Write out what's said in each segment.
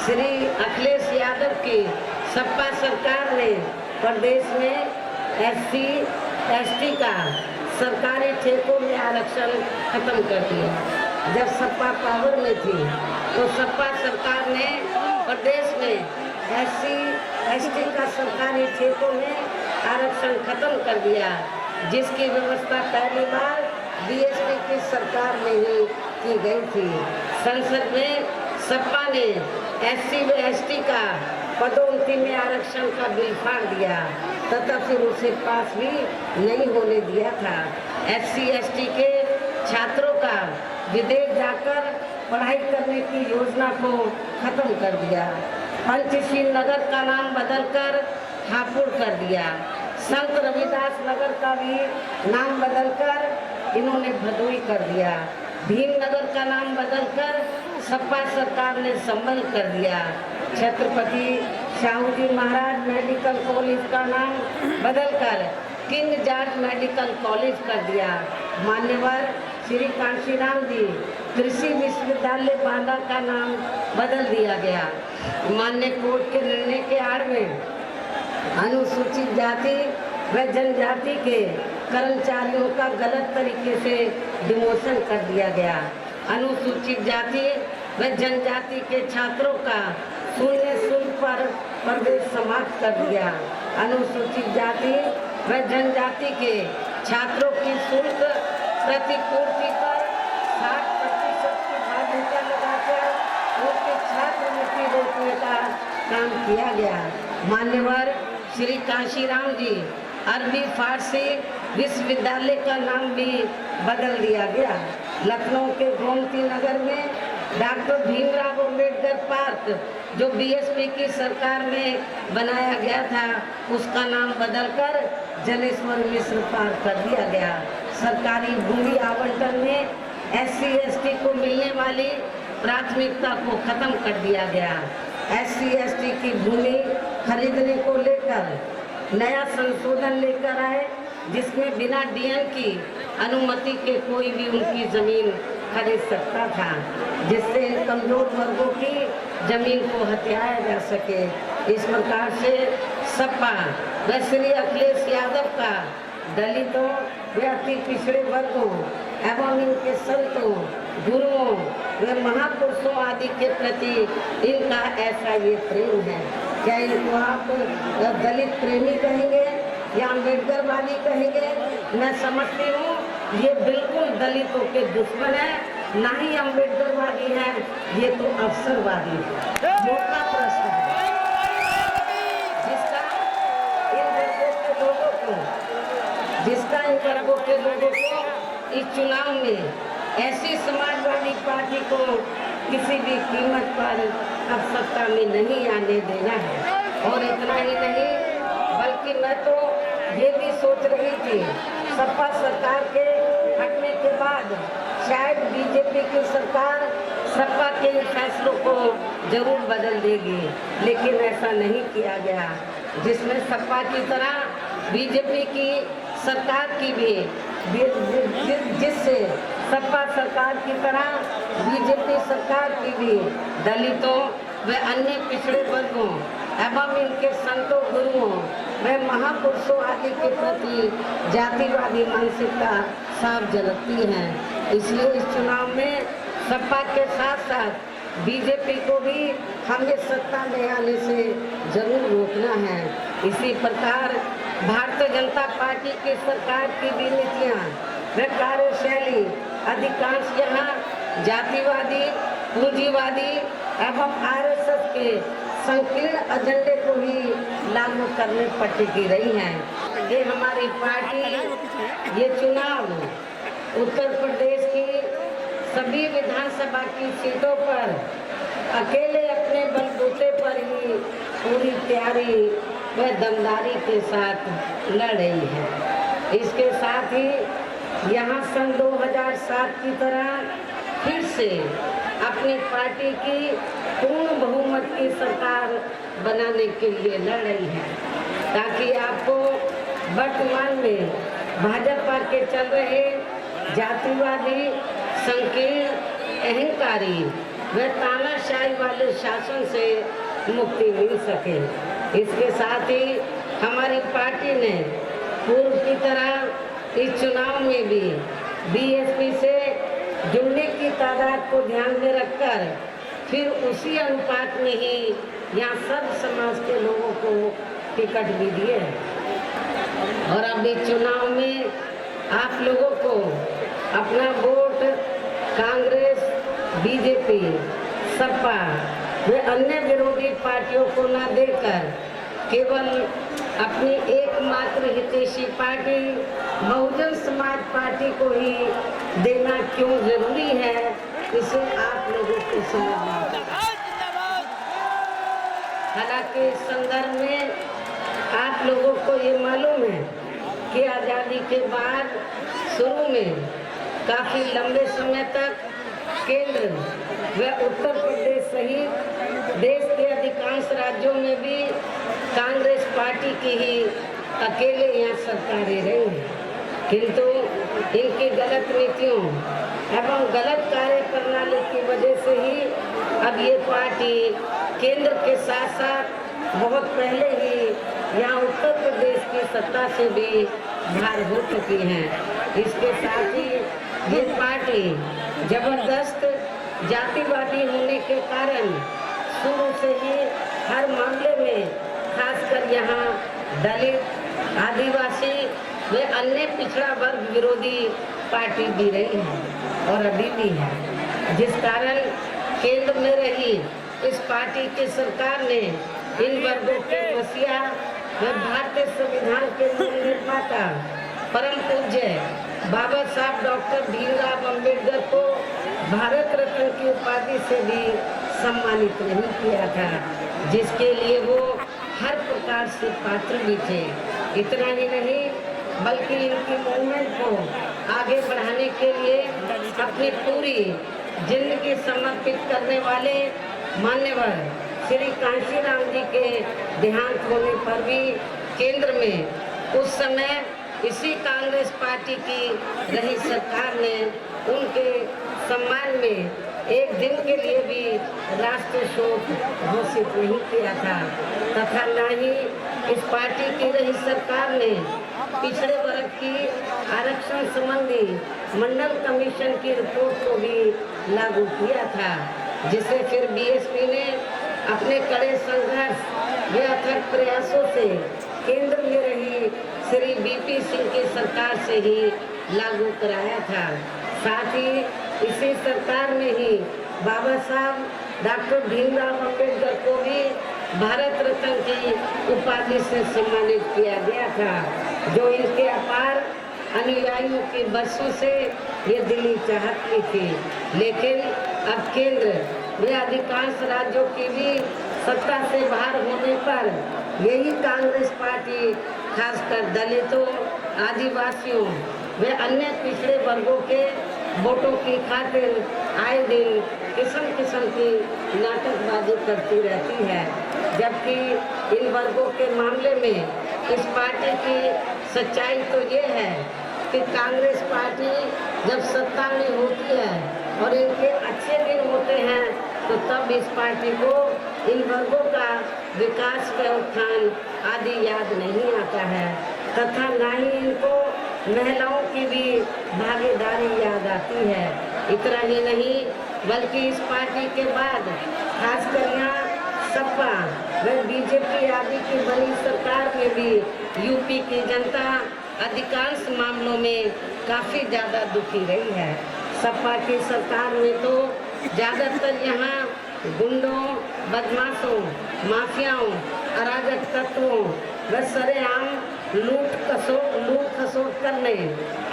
श्री अखिलेश यादव की सपा सरकार ने प्रदेश में SC ST का सरकारी ठेकों में आरक्षण खत्म कर दिया। जब सपा पावर में थी तो सपा सरकार ने प्रदेश में SC ST का सरकारी ठेकों में आरक्षण खत्म कर दिया, जिसकी व्यवस्था पहली बार BSP की सरकार में ही की गई थी। संसद में सपा ने SC व ST का पदोन्नति में आरक्षण का बिल फाड़ दिया तथा फिर उसे पास भी नहीं होने दिया था। SC ST के छात्रों का विदेश जाकर पढ़ाई करने की योजना को खत्म कर दिया। पंचशील नगर का नाम बदलकर हापुड़ कर दिया। संत रविदास नगर का भी नाम बदलकर इन्होंने भदोई कर दिया। भीमनगर का नाम बदलकर सपा सरकार ने संबल कर दिया। छत्रपति शाहू जी महाराज मेडिकल कॉलेज का नाम बदलकर किंग जॉर्ज मेडिकल कॉलेज कर दिया। मान्यवर श्री कांशीराम जी कृषि विश्वविद्यालय बांदा का नाम बदल दिया गया। मान्य कोर्ट के निर्णय के आड़ में अनुसूचित जाति व जनजाति के कर्मचारियों का गलत तरीके से डिमोशन कर दिया गया। अनुसूचित जाति व जनजाति के छात्रों का शून्य शुल्क पर प्रवेश समाप्त कर दिया। अनुसूचित जाति व जनजाति के छात्रों की शुल्क प्रतिपूर्ति पर 60% की बाध्यता लगाकर उनके छात्रवृत्ति रोकने का काम किया गया। मान्यवर श्री कांशीराम जी अरबी फारसी विश्वविद्यालय का नाम भी बदल दिया गया। लखनऊ के गोमती नगर में डॉक्टर भीमराव अम्बेडकर पार्क जो BSP की सरकार में बनाया गया था, उसका नाम बदलकर जलेश्वर मिश्र पार्क कर दिया गया। सरकारी भूमि आवंटन में SC ST को मिलने वाली प्राथमिकता को खत्म कर दिया गया। SC ST की भूमि खरीदने को लेकर नया संशोधन लेकर आए, जिसमें बिना DN की अनुमति के कोई भी उनकी जमीन खरीद सकता था, जिससे कमजोर वर्गों की जमीन को हथियाया जा सके। इस प्रकार से सपा व श्री अखिलेश यादव का दलितों व अति पिछड़े वर्गों एवं इनके संतों, गुरुओं व महापुरुषों आदि के प्रति इनका ऐसा ये प्रेम है। क्या इनको आप दलित प्रेमी कहेंगे या अम्बेडकरवादी कहेंगे? मैं समझती हूँ ये बिल्कुल दलितों के दुश्मन है, ना ही अम्बेडकरवादी है, ये तो अवसरवादी है। मोटा प्रश्न है जिसका इन वर्गों के लोगों को इस चुनाव में ऐसी समाजवादी पार्टी को किसी भी कीमत पर अब सत्ता में नहीं आने देना है। और इतना ही नहीं, बल्कि मैं तो ये भी सोच रही थी सपा सरकार के हटने के बाद शायद BJP की सरकार सपा के फैसलों को जरूर बदल देगी, लेकिन ऐसा नहीं किया गया। जिसमें सपा की तरह BJP की सरकार की भी जिससे सपा सरकार की तरह BJP सरकार की भी दलितों व अन्य पिछड़े वर्गों एवं इनके संतों, गुरुओं व महापुरुषों आदि के प्रति जातिवादी मानसिकता साफ झलकती है। इसलिए इस चुनाव में सपा के साथ साथ BJP को भी हमें सत्ता में आने से जरूर रोकना है। इसी प्रकार भारतीय जनता पार्टी की सरकार की भी नीतियाँ व कार्यशैली अधिकांश यहाँ जातिवादी, पूंजीवादी एवं RSS के संकीर्ण एजेंडे को ही लागू करने पर टिकी रही हैं। ये हमारी पार्टी ये चुनाव उत्तर प्रदेश की सभी विधानसभा की सीटों पर अकेले अपने बलबूते पर ही पूरी तैयारी व दमदारी के साथ लड़ रही है। इसके साथ ही यहाँ सन 2007 की तरह फिर से अपनी पार्टी की पूर्ण बहुमत की सरकार बनाने के लिए लड़ रही है, ताकि आपको वर्तमान में भाजपा के चल रहे जातिवादी, संकीर्ण, अहंकारी व तानाशाही तानाशाही वाले शासन से मुक्ति मिल सके। इसके साथ ही हमारी पार्टी ने पूर्व की तरह इस चुनाव में भी बीएसपी से जुड़ने की तादाद को ध्यान में रखकर फिर उसी अनुपात में ही यहाँ सब समाज के लोगों को टिकट भी दिए हैं। और अब इस चुनाव में आप लोगों को अपना वोट कांग्रेस, बीजेपी, सपा व अन्य विरोधी पार्टियों को न देकर केवल अपनी एकमात्र हितैषी पार्टी बहुजन समाज पार्टी को ही देना क्यों जरूरी है, इसे आप लोगों को समझना होगा। हालांकि इस संदर्भ में आप लोगों को ये मालूम है कि आज़ादी के बाद शुरू में काफ़ी लंबे समय तक केंद्र व उत्तर प्रदेश सहित देश के अधिकांश राज्यों में भी कांग्रेस पार्टी की ही अकेले यहाँ सरकारें रही हैं, किंतु इनकी गलत नीतियों एवं गलत कार्य प्रणाली की वजह से ही अब ये पार्टी केंद्र के साथ साथ बहुत पहले ही यहाँ उत्तर प्रदेश की सत्ता से भी बाहर हो चुकी हैं। इसके साथ ही ये पार्टी जबरदस्त जातिवादी होने के कारण शुरू से ही हर मामले में खासकर यहाँ दलित, आदिवासी वे अन्य पिछड़ा वर्ग विरोधी पार्टी भी रही है और अभी भी है, जिस कारण केंद्र में रही इस पार्टी की सरकार ने इन वर्गों के मसीहा व भारतीय संविधान के मूल निर्माता परम पूज्य बाबा साहब डॉक्टर भीमराव अम्बेडकर को भारत रत्न की उपाधि से भी सम्मानित नहीं किया था, जिसके लिए वो हर प्रकार से पात्र भी थे। इतना ही नहीं बल्कि इनकी मूवमेंट को आगे बढ़ाने के लिए अपनी पूरी जिंदगी समर्पित करने वाले मान्यवर श्री कांशीराम जी के देहांत होने पर भी केंद्र में उस समय इसी कांग्रेस पार्टी की रही सरकार ने उनके सम्मान में एक दिन के लिए भी राष्ट्रीय शोक घोषित नहीं किया था, तथा न ही इस पार्टी की रही सरकार ने पिछड़े वर्ग की आरक्षण संबंधी मंडल कमीशन की रिपोर्ट को भी लागू किया था, जिसे फिर बीएसपी ने अपने कड़े संघर्ष व अथक प्रयासों से केंद्र में रही श्री बीपी सिंह की सरकार से ही लागू कराया था। साथ ही इसी सरकार में ही बाबा साहब डॉक्टर भीमराव अम्बेडकर को भी भारत रत्न की उपाधि से सम्मानित किया गया था, जो इनके अपार अनुयायियों की बरसों से ये दिली चाहत की थी। लेकिन अब केंद्र व अधिकांश राज्यों की भी सत्ता से बाहर होने पर यही कांग्रेस पार्टी खासकर दलितों, आदिवासियों व अन्य पिछड़े वर्गों के वोटों की खातिर आए दिन किस्म किस्म की नाटकबाजी करती रहती है, जबकि इन वर्गों के मामले में इस पार्टी की सच्चाई तो ये है कि कांग्रेस पार्टी जब सत्ता में होती है और इनके अच्छे दिन होते हैं तो तब इस पार्टी को इन वर्गों का विकास व उत्थान आदि याद नहीं आता है, तथा न ही इनको महिलाओं की भी भागीदारी याद आती है। इतना ही नहीं बल्कि इस पार्टी के बाद खासकर यहाँ सपा व बीजेपी आदि की बनी सरकार में भी यूपी की जनता अधिकांश मामलों में काफ़ी ज़्यादा दुखी रही है। सपा की सरकार में तो ज़्यादातर यहाँ गुंडों, बदमाशों, माफियाओं, अराजक तत्वों व सरेआम लूट खसोट करने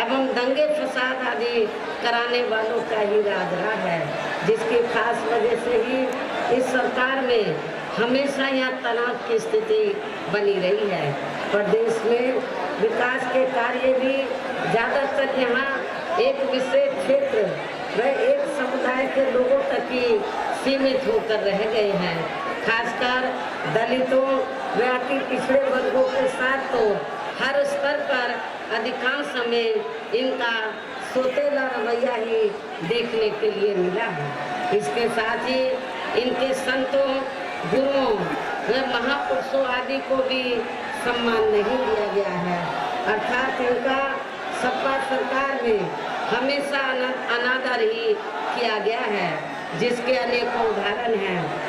एवं दंगे फसाद आदि कराने वालों का ही राज रहा है, जिसकी खास वजह से ही इस सरकार में हमेशा यहाँ तनाव की स्थिति बनी रही है। प्रदेश में विकास के कार्य भी ज़्यादातर यहाँ एक विशेष क्षेत्र व एक समुदाय के लोगों तक ही सीमित होकर रह गए हैं। खासकर दलितों व अति पिछड़े वर्गों के साथ तो हर स्तर पर अधिकांश समय इनका सोतेला रवैया ही देखने के लिए मिला है। इसके साथ ही इनके संतों, गुरुओं व महापुरुषों आदि को भी सम्मान नहीं दिया गया है। अर्थात इनका सपा सरकार में हमेशा अनादर ही किया गया है, जिसके अनेकों उदाहरण हैं।